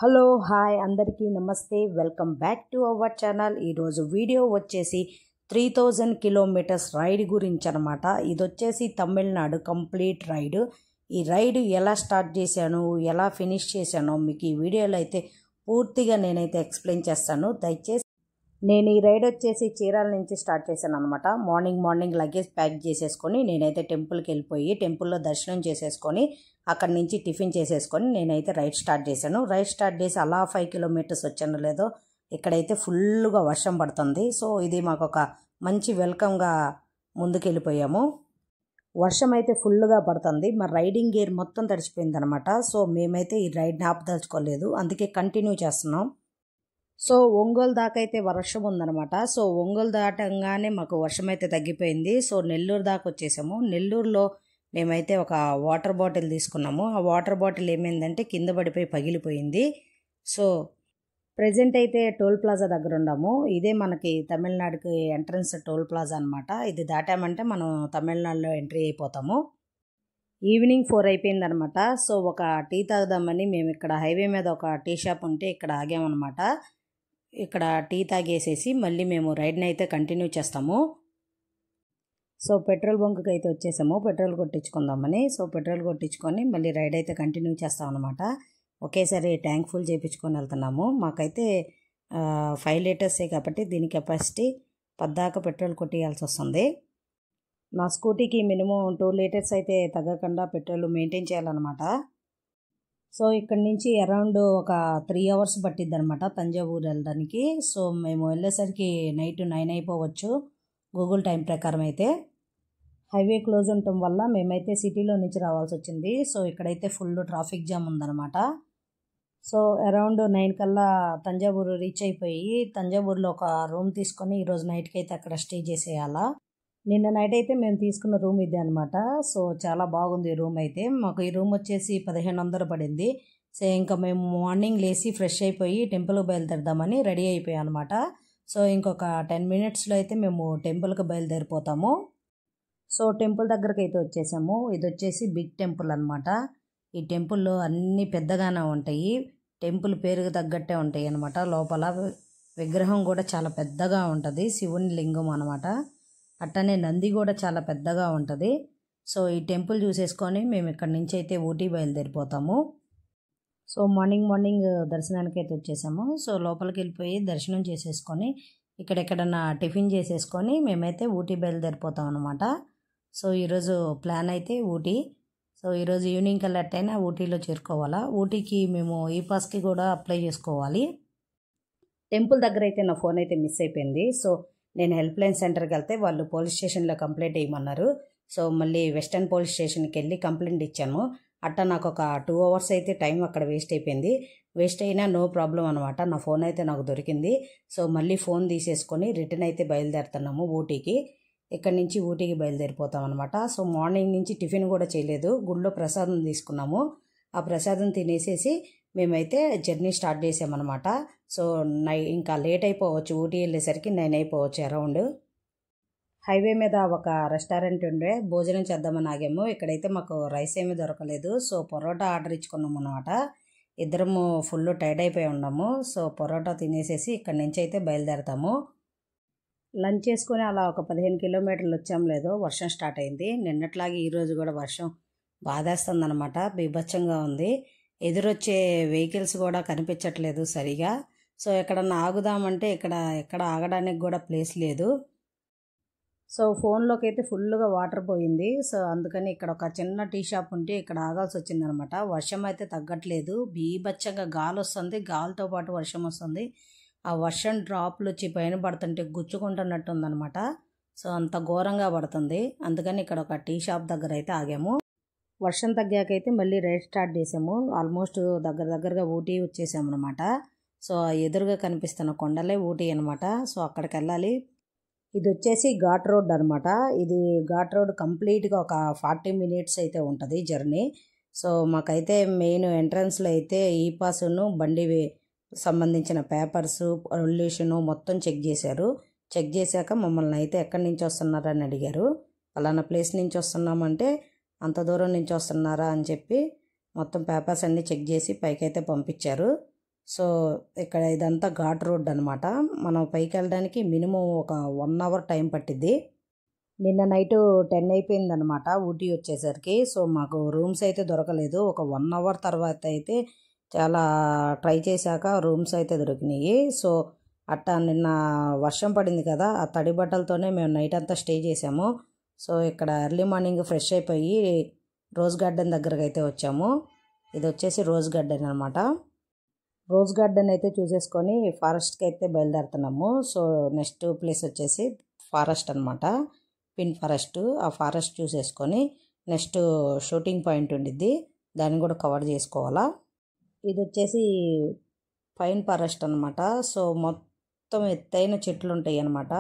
Hello hi అందరికీ నమస్తే welcome back to our channel. ఈరోజు వీడియో వచ్చేసి 3000 కిలోమీటర్స్ రైడ్ గురించి అనమాట. ఇది వచ్చేసి తమిళనాడు కంప్లీట్ రైడ్. ఈ రైడ్ ఎలా స్టార్ట్ చేశాను, ఎలా ఫినిష్ చేశానో మీకు ఈ వీడియోలో అయితే పూర్తిగా నేనైతే ఎక్స్ప్లెయిన్ చేస్తాను. దయచేసి నేను ఈ రైడ్ వచ్చేసి చీరాల నుంచి స్టార్ట్ చేశాను అనమాట. మార్నింగ్ లగేజ్ ప్యాక్ చేసేసుకొని నేనైతే టెంపుల్కి వెళ్ళిపోయి టెంపుల్లో దర్శనం చేసేసుకొని అక్కడి నుంచి టిఫిన్ చేసేసుకొని నేనైతే రైడ్ స్టార్ట్ చేశాను. రైడ్ స్టార్ట్ చేసి అలా 5 కిలోమీటర్స్ వచ్చాను లేదో ఇక్కడైతే ఫుల్గా వర్షం పడుతుంది. సో ఇది మాకు ఒక మంచి వెల్కమ్గా ముందుకు వెళ్ళిపోయాము. వర్షం అయితే ఫుల్గా పడుతుంది. మా రైడింగ్ గేర్ మొత్తం తడిచిపోయింది అనమాట. సో మేమైతే ఈ రైడ్ని ఆపదలుచుకోలేదు, అందుకే కంటిన్యూ చేస్తున్నాం. సో ఒంగోలు దాకా అయితే వర్షం ఉందన్నమాట. సో ఒంగోలు దాటంగానే మాకు వర్షం అయితే తగ్గిపోయింది. సో నెల్లూరు దాకా వచ్చేసాము. నెల్లూరులో మేమైతే ఒక వాటర్ బాటిల్ తీసుకున్నాము. ఆ వాటర్ బాటిల్ ఏమైందంటే కింద పడిపోయి పగిలిపోయింది. సో ప్రజెంట్ అయితే టోల్ ప్లాజా దగ్గర ఉన్నాము. ఇదే మనకి తమిళనాడుకి ఎంట్రన్స్ టోల్ ప్లాజా అనమాట. ఇది దాటామంటే మనం తమిళనాడులో ఎంట్రీ అయిపోతాము. ఈవినింగ్ 4 అయిపోయిందనమాట. సో ఒక టీ తాగుదామని మేము ఇక్కడ హైవే మీద ఒక టీ షాప్ ఉంటే ఇక్కడ ఆగామన్నమాట. ఇక్కడ టీ తాగేసేసి మళ్ళీ మేము రైడ్ని అయితే కంటిన్యూ చేస్తాము. సో పెట్రోల్ బంక్కి అయితే వచ్చేసాము పెట్రోల్ కొట్టించుకుందామని. సో పెట్రోల్ కొట్టించుకొని మళ్ళీ రైడ్ అయితే కంటిన్యూ చేస్తాం అనమాట. ఒకేసారి ట్యాంక్ ఫుల్ చేయించుకొని వెళ్తున్నాము. మాకైతే 5 లీటర్సే కాబట్టి దీని కెపాసిటీ 10 దాకా పెట్రోల్ కొట్టియాల్సి వస్తుంది. నా స్కూటీకి మినిమం 2 లీటర్స్ అయితే తగ్గకుండా పెట్రోల్ మెయింటైన్ చేయాలన్నమాట. సో ఇక్కడి నుంచి అరౌండ్ ఒక 3 అవర్స్ పట్టిద్ది అనమాట తంజావూరు వెళ్ళడానికి. సో మేము వెళ్ళేసరికి నైట్ 9 అయిపోవచ్చు గూగుల్ టైం ప్రకారం. అయితే హైవే క్లోజ్ ఉండటం వల్ల మేమైతే సిటీలో నుంచి రావాల్సి వచ్చింది. సో ఇక్కడైతే ఫుల్ ట్రాఫిక్ జామ్ ఉందన్నమాట. సో అరౌండ్ 9 కల్లా తంజావూరు రీచ్ అయిపోయి తంజావూరులో ఒక రూమ్ తీసుకొని ఈరోజు నైట్కి అయితే అక్కడ స్టే చేసేయాలా. నిన్న నైట్ అయితే మేము తీసుకున్న రూమ్ ఇదే అనమాట. సో చాలా బాగుంది రూమ్ అయితే. మాకు ఈ రూమ్ వచ్చేసి 1500 పడింది. సో ఇంకా మేము మార్నింగ్ లేచి ఫ్రెష్ అయిపోయి టెంపుల్కి బయలుదేరదామని రెడీ అయిపోయాం అనమాట. సో ఇంకొక 10 మినిట్స్లో అయితే మేము టెంపుల్కి బయలుదేరిపోతాము. సో టెంపుల్ దగ్గరికి అయితే వచ్చేసాము. ఇది వచ్చేసి బిగ్ టెంపుల్ అనమాట. ఈ టెంపుల్లో అన్నీ పెద్దగానే ఉంటాయి. టెంపుల్ పేరుకు తగ్గట్టే ఉంటాయి అనమాట. లోపల విగ్రహం కూడా చాలా పెద్దగా ఉంటుంది, శివుని లింగం అనమాట. అట్టనే నంది కూడా చాలా పెద్దగా ఉంటుంది. సో ఈ టెంపుల్ చూసేసుకొని మేము ఇక్కడి నుంచి అయితే ఊటీ బయలుదేరిపోతాము. సో మార్నింగ్ దర్శనానికి అయితే వచ్చేసాము. సో లోపలికి వెళ్ళిపోయి దర్శనం చేసేసుకొని ఇక్కడెక్కడన్నా టిఫిన్ చేసేసుకొని మేమైతే ఊటీ బయలుదేరిపోతాం అనమాట. సో ఈరోజు ప్లాన్ అయితే ఊటీ. సో ఈరోజు ఈవినింగ్ కల్లా ఎట్టయినా ఊటీలో చేరుకోవాలా. ఊటీకి మేము ఈ పాస్కి కూడా అప్లై చేసుకోవాలి. టెంపుల్ దగ్గర అయితే నా ఫోన్ అయితే మిస్ అయిపోయింది. సో నేను హెల్ప్ లైన్ సెంటర్కి వెళ్తే వాళ్ళు పోలీస్ స్టేషన్లో కంప్లైంట్ ఇవ్వమన్నారు. సో మళ్ళీ వెస్టర్న్ పోలీస్ స్టేషన్కి వెళ్ళి కంప్లైంట్ ఇచ్చాను. అట్టా నాకు ఒక 2 అవర్స్ అయితే టైం అక్కడ వేస్ట్ అయిపోయింది. వేస్ట్ అయినా నో ప్రాబ్లం అనమాట. నా ఫోన్ అయితే నాకు దొరికింది. సో మళ్ళీ ఫోన్ తీసేసుకొని రిటర్న్ అయితే బయలుదేరుతున్నాము ఊటీకి. ఇక్కడ నుంచి ఊటీకి బయలుదేరిపోతాం అనమాట. సో మార్నింగ్ నుంచి టిఫిన్ కూడా చేయలేదు, గుడిలో ప్రసాదం తీసుకున్నాము. ఆ ప్రసాదం తినేసేసి మేమైతే జర్నీ స్టార్ట్ చేసామన్నమాట. సో ఇంకా లేట్ అయిపోవచ్చు, ఊటీ వెళ్ళేసరికి 9 అయిపోవచ్చు అరౌండ్. హైవే మీద ఒక రెస్టారెంట్ ఉండే భోజనం చేద్దామని ఆగాము. ఇక్కడైతే మాకు రైస్ ఏమీ దొరకలేదు. సో పరోటా ఆర్డర్ ఇచ్చుకున్నాము అనమాట. ఇద్దరము ఫుల్ టైర్డ్ అయిపోయి ఉన్నాము. సో పరోటా తినేసేసి ఇక్కడి నుంచి అయితే బయలుదేరతాము. లంచ్ చేసుకొని అలా ఒక 15 కిలోమీటర్లు వచ్చాము లేదో వర్షం స్టార్ట్ అయింది. నిన్నట్లాగే ఈరోజు కూడా వర్షం బాధేస్తుంది అనమాట, బీభత్సంగా ఉంది. ఎదురొచ్చే వెహికల్స్ కూడా కనిపించట్లేదు సరిగా. సో ఎక్కడన్నా ఆగుదామంటే ఎక్కడ ఆగడానికి కూడా ప్లేస్ లేదు. సో ఫోన్లోకి అయితే ఫుల్గా వాటర్ పోయింది. సో అందుకని ఇక్కడ ఒక చిన్న టీ షాప్ ఉంటే ఇక్కడ ఆగాల్సి వచ్చిందనమాట. వర్షం అయితే తగ్గట్లేదు, బీభత్సంగా గాలి వస్తుంది, గాలితో పాటు వర్షం వస్తుంది. ఆ వర్షం డ్రాప్లు వచ్చి పైన పడుతుంటే గుచ్చుకుంటున్నట్టు ఉందనమాట. సో అంత ఘోరంగా పడుతుంది. అందుకని ఇక్కడ ఒక టీ షాప్ దగ్గర అయితే ఆగాము. వర్షం తగ్గాకైతే మళ్ళీ రైడ్ స్టార్ట్ చేసాము. ఆల్మోస్ట్ దగ్గరగా ఊటీ వచ్చేసాము అనమాట. సో ఎదురుగా కనిపిస్తున్న కొండలే ఊటీ అనమాట. సో అక్కడికి వెళ్ళాలి. ఇది వచ్చేసి ఘాట్ రోడ్ అనమాట. ఇది ఘాట్ రోడ్ కంప్లీట్గా ఒక 40 మినిట్స్ అయితే ఉంటుంది జర్నీ. సో మాకైతే మెయిన్ ఎంట్రన్స్లో అయితే ఈ పాసును బండి సంబంధించిన పేపర్స్ పొల్యూషను మొత్తం చెక్ చేశారు. చెక్ చేశాక మమ్మల్ని అయితే ఎక్కడి నుంచి వస్తున్నారని అడిగారు. పలానా ప్లేస్ నుంచి వస్తున్నామంటే అంత దూరం నుంచి వస్తున్నారా అని చెప్పి మొత్తం పేపర్స్ అన్నీ చెక్ చేసి పైకైతే పంపించారు. సో ఇక్కడ ఇదంతా ఘాట్ రోడ్ అనమాట. మనం పైకి వెళ్ళడానికి మినిమం ఒక 1 అవర్ టైం పట్టిద్ది. నిన్న నైట్ 10 అయిపోయిందనమాట ఊటీ వచ్చేసరికి. సో మాకు రూమ్స్ అయితే దొరకలేదు. ఒక 1 అవర్ తర్వాత అయితే చాలా ట్రై చేశాక రూమ్స్ అయితే దొరికినాయి. సో అట్టా నిన్న వర్షం పడింది కదా, ఆ తడి బట్టలతోనే మేము నైట్ అంతా స్టే చేసాము. సో ఇక్కడ ఎర్లీ మార్నింగ్ ఫ్రెష్ అయిపోయి రోజ్ గార్డెన్ దగ్గరకు అయితే వచ్చాము. ఇది వచ్చేసి రోజ్ గార్డెన్ అనమాట. రోజ్ గార్డెన్ అయితే చూసేసుకొని ఫారెస్ట్కి అయితే బయలుదేరుతున్నాము. సో నెక్స్ట్ ప్లేస్ వచ్చేసి ఫారెస్ట్ అనమాట, పిన్ ఫారెస్ట్. ఆ ఫారెస్ట్ చూసేసుకొని నెక్స్ట్ షూటింగ్ పాయింట్ ఉండిద్ది, దాన్ని కూడా కవర్ చేసుకోవాలా. ఇది వచ్చేసి పైన్ ఫారెస్ట్ అనమాట. సో మొత్తం ఎత్తైన చెట్లు ఉంటాయి అనమాట.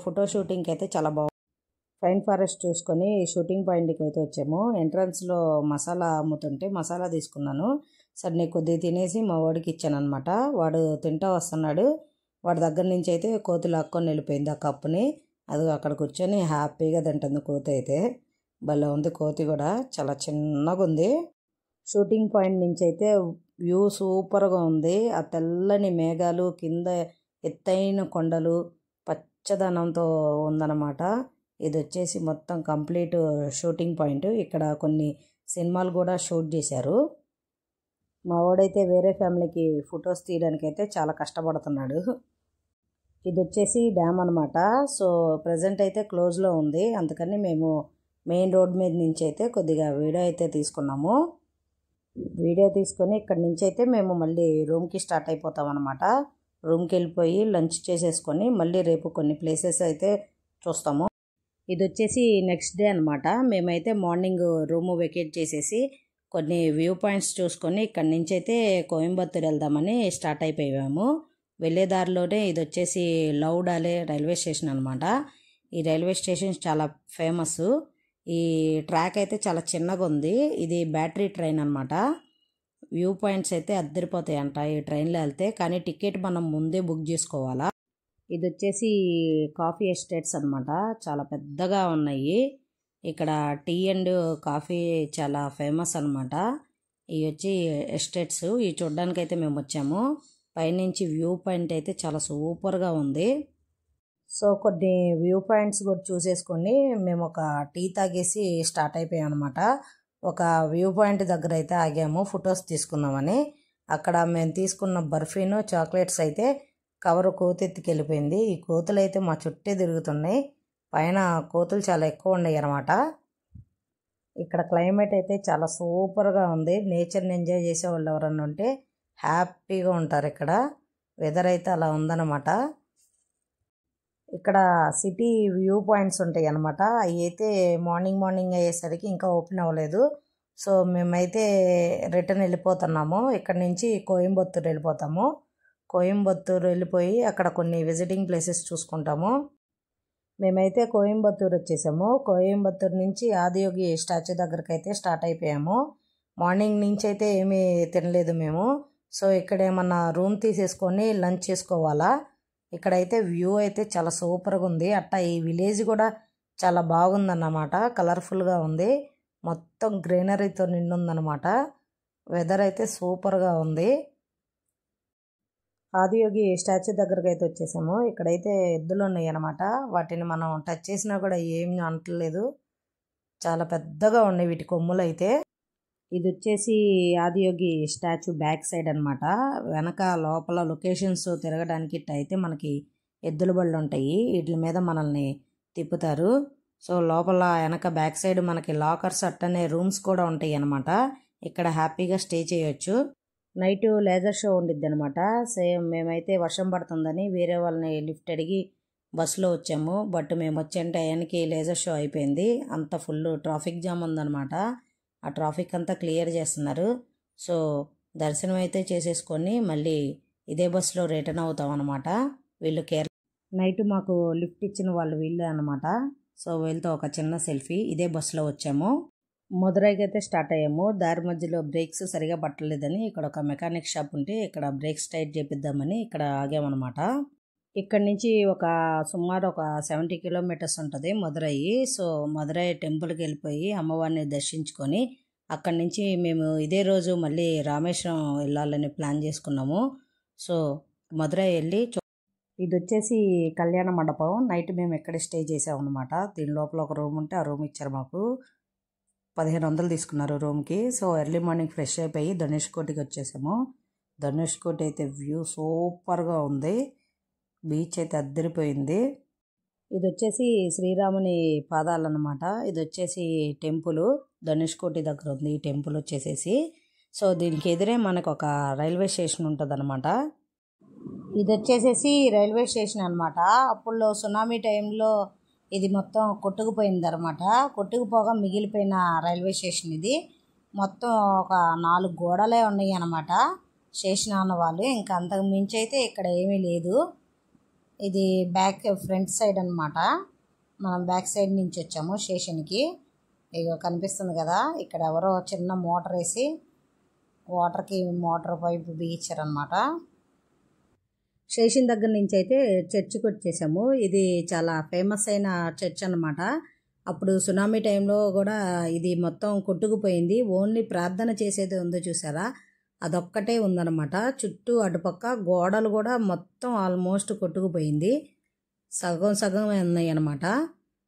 ఫోటో షూటింగ్కి అయితే చాలా బాగుంది. పైన్ ఫారెస్ట్ చూసుకొని షూటింగ్ పాయింట్కి అయితే వచ్చాము. ఎంట్రన్స్లో మసాలా అమ్ముతుంటే మసాలా తీసుకున్నాను. సరే నేను కొద్దిగా తినేసి మా వాడికి ఇచ్చాను అనమాట. వాడు తింటా వస్తున్నాడు. వాడి దగ్గర నుంచి అయితే కోతి లాక్కొని వెళ్ళిపోయింది ఆ కప్పుని. అది అక్కడ కూర్చొని హ్యాపీగా తింటుంది కోతి అయితే. భలే ఉంది కోతి కూడా, చాలా చిన్నగా ఉంది. షూటింగ్ పాయింట్ నుంచి అయితే వ్యూ సూపర్గా ఉంది. ఆ తెల్లని మేఘాలు, కింద ఎత్తైన కొండలు, పచ్చదనంతో ఉందన్నమాట. ఇది వచ్చేసి మొత్తం కంప్లీట్ షూటింగ్ పాయింట్. ఇక్కడ కొన్ని సినిమాలు కూడా షూట్ చేశారు. మా వాడైతే వేరే ఫ్యామిలీకి ఫొటోస్ తీయడానికి అయితే చాలా కష్టపడుతున్నాడు. ఇది వచ్చేసి డ్యామ్ అనమాట. సో ప్రజెంట్ అయితే క్లోజ్లో ఉంది, అందుకని మేము మెయిన్ రోడ్ మీద నుంచి అయితే కొద్దిగా వీడియో అయితే తీసుకున్నాము. వీడియో తీసుకొని ఇక్కడ నుంచి అయితే మేము మళ్ళీ రూమ్కి స్టార్ట్ అయిపోతాం అనమాట. రూమ్కి వెళ్ళిపోయి లంచ్ చేసేసుకొని మళ్ళీ రేపు కొన్ని ప్లేసెస్ అయితే చూస్తాము. ఇది వచ్చేసి నెక్స్ట్ డే అనమాట. మేమైతే మార్నింగ్ రూమ్ వెకేట్ చేసేసి కొన్ని వ్యూ పాయింట్స్ చూసుకొని ఇక్కడ నుంచి అయితే కోయంబత్తూర్ వెళ్దామని స్టార్ట్ అయిపోయాము. వెళ్ళేదారిలోనే ఇది వచ్చేసి లౌడాలే రైల్వే స్టేషన్ అనమాట. ఈ రైల్వే స్టేషన్ చాలా ఫేమస్. ఈ ట్రాక్ అయితే చాలా చిన్నగా ఉంది. ఇది బ్యాటరీ ట్రైన్ అనమాట. వ్యూ పాయింట్స్ అయితే అద్దరిపోతాయి అంట ఈ ట్రైన్లో వెళ్తే, కానీ టికెట్ మనం ముందే బుక్ చేసుకోవాలా. ఇది వచ్చేసి కాఫీ ఎస్టేట్స్ అనమాట. చాలా పెద్దగా ఉన్నాయి. ఇక్కడ టీ అండ్ కాఫీ చాలా ఫేమస్ అనమాట. ఇవి వచ్చి ఎస్టేట్స్. ఇవి చూడడానికి అయితే మేము వచ్చాము. పైనుంచి వ్యూ పాయింట్ అయితే చాలా సూపర్గా ఉంది. సో కొన్ని వ్యూ పాయింట్స్ కూడా చూసేసుకొని మేము ఒక టీ తాగేసి స్టార్ట్ అయిపోయాం అనమాట. ఒక వ్యూ పాయింట్ దగ్గర అయితే ఆగాము ఫొటోస్ తీసుకుందామని. అక్కడ మేము తీసుకున్న బర్ఫీను చాక్లెట్స్ అయితే కవరు కోతెత్తికెళ్ళిపోయింది. ఈ కోతులు అయితే మా చుట్టే తిరుగుతున్నాయి. పైన కోతులు చాలా ఎక్కువ ఉన్నాయి అన్నమాట. ఇక్కడ క్లైమేట్ అయితే చాలా సూపర్గా ఉంది. నేచర్ని ఎంజాయ్ చేసే వాళ్ళు ఎవరన్నా ఉంటే హ్యాపీగా ఉంటారు. ఇక్కడ వెదర్ అయితే అలా ఉందన్నమాట. ఇక్కడ సిటీ వ్యూ పాయింట్స్ ఉంటాయి అన్నమాట. అవి అయితే మార్నింగ్ అయ్యేసరికి ఇంకా ఓపెన్ అవ్వలేదు. సో మేమైతే రిటర్న్ వెళ్ళిపోతున్నాము. ఇక్కడ నుంచి కోయంబత్తూర్ వెళ్ళిపోతాము. కోయంబత్తూర్ వెళ్ళిపోయి అక్కడ కొన్ని విజిటింగ్ ప్లేసెస్ చూసుకుంటాము. మేమైతే కోయంబత్తూర్ వచ్చేసాము. కోయంబత్తూర్ నుంచి ఆదియోగి స్టాచ్యూ దగ్గరికి అయితే స్టార్ట్ అయిపోయాము. మార్నింగ్ నుంచి అయితే ఏమీ తినలేదు మేము. సో ఇక్కడ ఏమన్నా రూమ్ తీసేసుకొని లంచ్ చేసుకోవాలా. ఇక్కడైతే వ్యూ అయితే చాలా సూపర్గా ఉంది. అట్టా ఈ విలేజ్ కూడా చాలా బాగుందన్నమాట. కలర్ఫుల్గా ఉంది. మొత్తం గ్రీనరీతో నిండుందన్నమాట. వెదర్ అయితే సూపర్గా ఉంది. ఆదియోగి స్టాచ్యూ దగ్గరకు అయితే వచ్చేసాము. ఇక్కడైతే ఎద్దులు ఉన్నాయి అన్నమాట. వాటిని మనం టచ్ చేసినా కూడా ఏమీ అంటలేదు. చాలా పెద్దగా ఉన్నాయి వీటి కొమ్ములు అయితే. ఇది వచ్చేసి ఆదియోగి స్టాచ్యూ బ్యాక్ సైడ్ అనమాట. వెనక లోపల లొకేషన్స్ తిరగడానికి అయితే మనకి ఎద్దుల బళ్ళు ఉంటాయి. వీటి మీద మనల్ని తిప్పుతారు. సో లోపల వెనక బ్యాక్ సైడ్ మనకి లాకర్స్ అట్టనే రూమ్స్ కూడా ఉంటాయి అన్నమాట. ఇక్కడ హ్యాపీగా స్టే చేయొచ్చు. నైట్ లేజర్ షో ఉండిద్ది అనమాట. సేమ్ మేమైతే వర్షం పడుతుందని వేరే వాళ్ళని లిఫ్ట్ అడిగి బస్సులో వచ్చాము. బట్ మేము వచ్చే టైంకి లేజర్ షో అయిపోయింది. అంత ఫుల్ ట్రాఫిక్ జామ్ ఉందన్నమాట. ఆ ట్రాఫిక్ అంతా క్లియర్ చేస్తున్నారు. సో దర్శనం అయితే చేసేసుకొని మళ్ళీ ఇదే బస్సులో రిటర్న్ అవుతాం అనమాట. వీళ్ళు కేరళ నైట్ మాకు లిఫ్ట్ ఇచ్చిన వాళ్ళు వీళ్ళే అనమాట. సో వీళ్ళతో ఒక చిన్న సెల్ఫీ. ఇదే బస్సులో వచ్చాము. మదురైకి అయితే స్టార్ట్ అయ్యాము. దారి మధ్యలో బ్రేక్స్ సరిగా పట్టలేదని ఇక్కడ ఒక మెకానిక్ షాప్ ఉంటే ఇక్కడ బ్రేక్స్ టైట్ చేపిద్దామని ఇక్కడ ఆగామన్నమాట. ఇక్కడ నుంచి సుమారు ఒక 70 కిలోమీటర్స్ ఉంటుంది మదురై. సో మదురై టెంపుల్కి వెళ్ళిపోయి అమ్మవారిని దర్శించుకొని అక్కడి నుంచి మేము ఇదే రోజు మళ్ళీ రామేశ్వరం వెళ్ళాలని ప్లాన్ చేసుకున్నాము. సో మధురై వెళ్ళి ఇది వచ్చేసి కళ్యాణ మండపం. నైట్ మేము ఎక్కడే స్టే చేసామన్నమాట. దీని లోపల ఒక రూమ్ ఉంటే ఆ రూమ్ ఇచ్చారు మాకు. 1500 తీసుకున్నారు రూమ్కి. సో ఎర్లీ మార్నింగ్ ఫ్రెష్ అయిపోయి ధనుష్కోటికి వచ్చేసాము. ధనుష్కోటి అయితే వ్యూ సూపర్గా ఉంది. బీచ్ అయితే అద్దరిపోయింది. ఇది వచ్చేసి శ్రీరాముని పాదాలు అన్నమాట. ఇది వచ్చేసి టెంపుల్ ధనుష్కోటి దగ్గర ఉంది ఈ టెంపుల్ వచ్చేసేసి. సో దీనికి ఎదురే మనకు ఒక రైల్వే స్టేషన్ ఉంటుంది అనమాట. ఇది వచ్చేసేసి రైల్వే స్టేషన్ అనమాట. అప్పుడు సునామీ టైంలో ఇది మొత్తం కొట్టుకుపోయింది అనమాట. కొట్టుకుపోగా మిగిలిపోయిన రైల్వే స్టేషన్ ఇది. మొత్తం ఒక 4 గోడలే ఉన్నాయి అన్నమాట స్టేషన్ అన్న వాళ్ళు. ఇంకా అంతకు మించి అయితే ఇక్కడ ఏమీ లేదు. ఇది ఫ్రంట్ సైడ్ అనమాట. మనం బ్యాక్ సైడ్ నుంచి వచ్చాము స్టేషన్కి. ఇక కనిపిస్తుంది కదా, ఇక్కడ ఎవరో చిన్న మోటార్ వేసి వాటర్కి మోటార్ పైపు బిగించారనమాట. స్టేషన్ దగ్గర నుంచి అయితే చర్చికి వచ్చేసాము. ఇది చాలా ఫేమస్ అయిన చర్చ్ అనమాట. అప్పుడు సునామీ టైంలో కూడా ఇది మొత్తం కొట్టుకుపోయింది. ఓన్లీ ప్రార్థన చేసేది ఉందో చూసారా, అదొక్కటే ఉందన్నమాట. చుట్టూ అటుపక్క గోడలు కూడా మొత్తం ఆల్మోస్ట్ కొట్టుకుపోయింది. సగం సగం ఉన్నాయి అన్నమాట.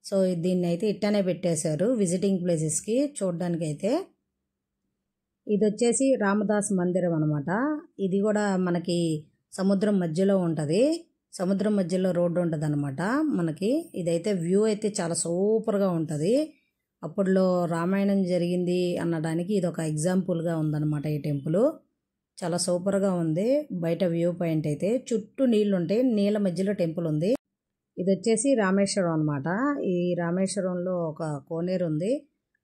సో దీన్ని అయితే ఇట్టనే పెట్టేశారు విజిటింగ్ ప్లేసెస్కి చూడడానికి అయితే. ఇది వచ్చేసి రామదాస్ మందిరం అనమాట. ఇది కూడా మనకి సముద్రం మధ్యలో ఉంటుంది. సముద్రం మధ్యలో రోడ్డు ఉంటుంది అనమాట మనకి. ఇదైతే వ్యూ అయితే చాలా సూపర్గా ఉంటుంది. అప్పుడులో రామాయణం జరిగింది అనడానికి ఇది ఒక ఎగ్జాంపుల్గా ఉందన్నమాట. ఈ టెంపుల్ చాలా సూపర్గా ఉంది. బయట వ్యూ పాయింట్ అయితే చుట్టూ నీళ్ళు ఉంటాయి, నీళ్ళ మధ్యలో టెంపుల్ ఉంది. ఇది వచ్చేసి రామేశ్వరం అనమాట. ఈ రామేశ్వరంలో ఒక కోనేరు ఉంది.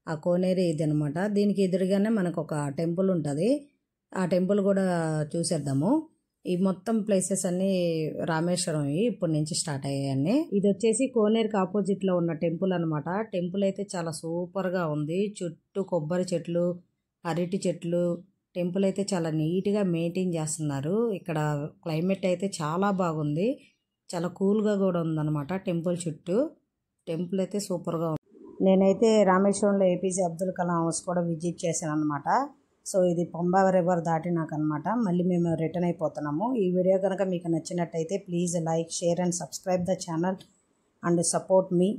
ఆ కోనేరు ఇది అనమాట. దీనికి ఎదురుగానే మనకు ఒక టెంపుల్ ఉంటుంది. ఆ టెంపుల్ కూడా చూసేద్దాము. ఈ మొత్తం ప్లేసెస్ అన్నీ రామేశ్వరం ఇప్పటి నుంచి స్టార్ట్ అయ్యాయని. ఇది వచ్చేసి కోనేరుకి ఆపోజిట్లో ఉన్న టెంపుల్ అనమాట. టెంపుల్ అయితే చాలా సూపర్గా ఉంది. చుట్టూ కొబ్బరి చెట్లు, అరటి చెట్లు. టెంపుల్ అయితే చాలా నీట్గా మెయింటైన్ చేస్తున్నారు. ఇక్కడ క్లైమేట్ అయితే చాలా బాగుంది. చాలా కూల్గా కూడా ఉందన్నమాట టెంపుల్ చుట్టూ. టెంపుల్ అయితే సూపర్గా ఉంది. నేనైతే రామేశ్వరంలో ఏపీజే అబ్దుల్ కలాం హౌస్ కూడా విజిట్ చేశాను అనమాట. సో ఇది పంబా రివర్ దాటినాకనమాట. మళ్ళీ మేము రిటర్న్ అయిపోతున్నాము. ఈ వీడియో కనుక మీకు నచ్చినట్టయితే please like, share and subscribe the channel and support me.